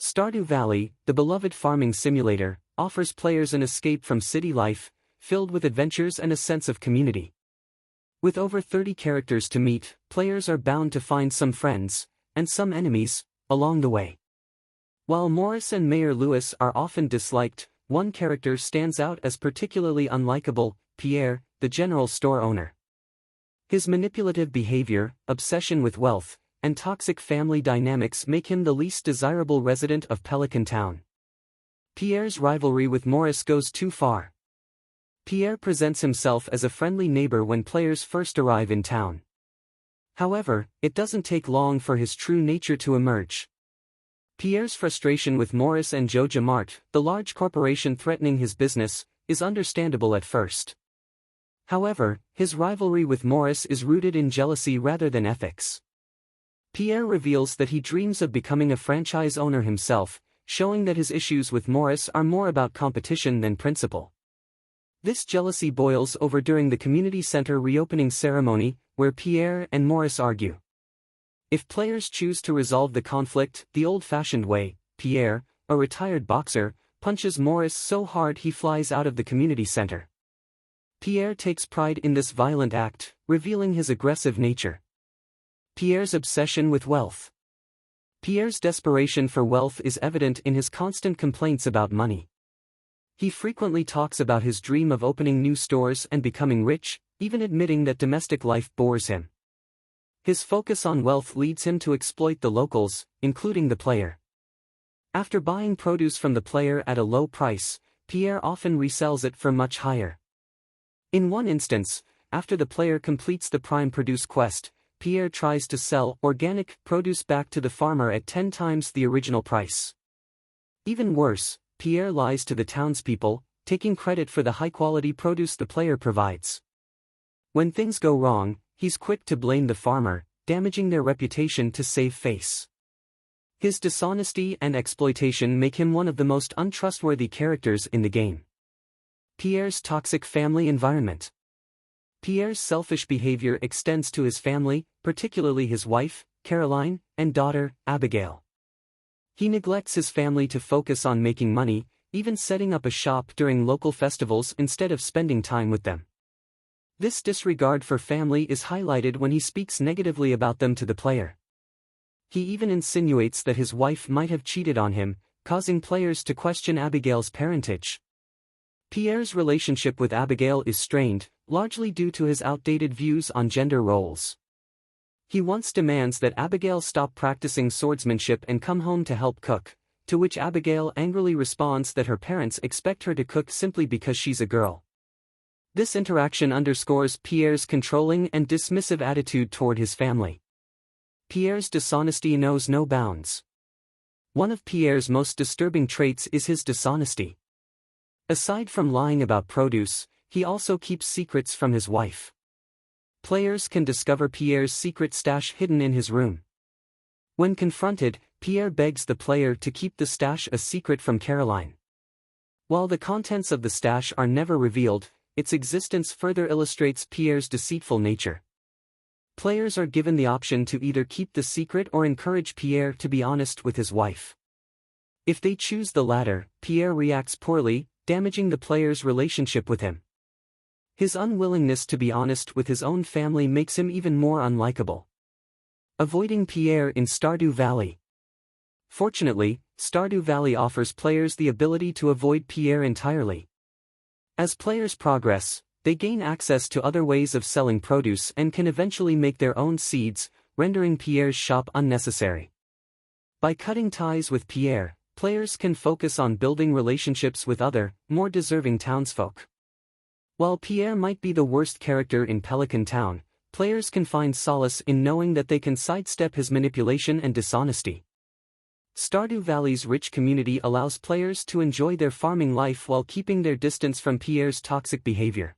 Stardew Valley, the beloved farming simulator, offers players an escape from city life, filled with adventures and a sense of community. With over 30 characters to meet, players are bound to find some friends, and some enemies, along the way. While Morris and Mayor Lewis are often disliked, one character stands out as particularly unlikable: Pierre, the general store owner. His manipulative behavior, obsession with wealth, and toxic family dynamics make him the least desirable resident of Pelican Town. Pierre's rivalry with Morris goes too far. Pierre presents himself as a friendly neighbor when players first arrive in town. However, it doesn't take long for his true nature to emerge. Pierre's frustration with Morris and Joja Mart, the large corporation threatening his business, is understandable at first. However, his rivalry with Morris is rooted in jealousy rather than ethics. Pierre reveals that he dreams of becoming a franchise owner himself, showing that his issues with Morris are more about competition than principle. This jealousy boils over during the community center reopening ceremony, where Pierre and Morris argue. If players choose to resolve the conflict the old-fashioned way, Pierre, a retired boxer, punches Morris so hard he flies out of the community center. Pierre takes pride in this violent act, revealing his aggressive nature. Pierre's obsession with wealth. Pierre's desperation for wealth is evident in his constant complaints about money. He frequently talks about his dream of opening new stores and becoming rich, even admitting that domestic life bores him. His focus on wealth leads him to exploit the locals, including the player. After buying produce from the player at a low price, Pierre often resells it for much higher. In one instance, after the player completes the prime produce quest, Pierre tries to sell organic produce back to the farmer at 10 times the original price. Even worse, Pierre lies to the townspeople, taking credit for the high-quality produce the player provides. When things go wrong, he's quick to blame the farmer, damaging their reputation to save face. His dishonesty and exploitation make him one of the most untrustworthy characters in the game. Pierre's toxic family environment. Pierre's selfish behavior extends to his family, particularly his wife, Caroline, and daughter, Abigail. He neglects his family to focus on making money, even setting up a shop during local festivals instead of spending time with them. This disregard for family is highlighted when he speaks negatively about them to the player. He even insinuates that his wife might have cheated on him, causing players to question Abigail's parentage. Pierre's relationship with Abigail is strained, largely due to his outdated views on gender roles. He once demands that Abigail stop practicing swordsmanship and come home to help cook, to which Abigail angrily responds that her parents expect her to cook simply because she's a girl. This interaction underscores Pierre's controlling and dismissive attitude toward his family. Pierre's dishonesty knows no bounds. One of Pierre's most disturbing traits is his dishonesty. Aside from lying about produce, he also keeps secrets from his wife. Players can discover Pierre's secret stash hidden in his room. When confronted, Pierre begs the player to keep the stash a secret from Caroline. While the contents of the stash are never revealed, its existence further illustrates Pierre's deceitful nature. Players are given the option to either keep the secret or encourage Pierre to be honest with his wife. If they choose the latter, Pierre reacts poorly, damaging the player's relationship with him. His unwillingness to be honest with his own family makes him even more unlikable. Avoiding Pierre in Stardew Valley. Fortunately, Stardew Valley offers players the ability to avoid Pierre entirely. As players progress, they gain access to other ways of selling produce and can eventually make their own seeds, rendering Pierre's shop unnecessary. By cutting ties with Pierre, players can focus on building relationships with other, more deserving townsfolk. While Pierre might be the worst character in Pelican Town, players can find solace in knowing that they can sidestep his manipulation and dishonesty. Stardew Valley's rich community allows players to enjoy their farming life while keeping their distance from Pierre's toxic behavior.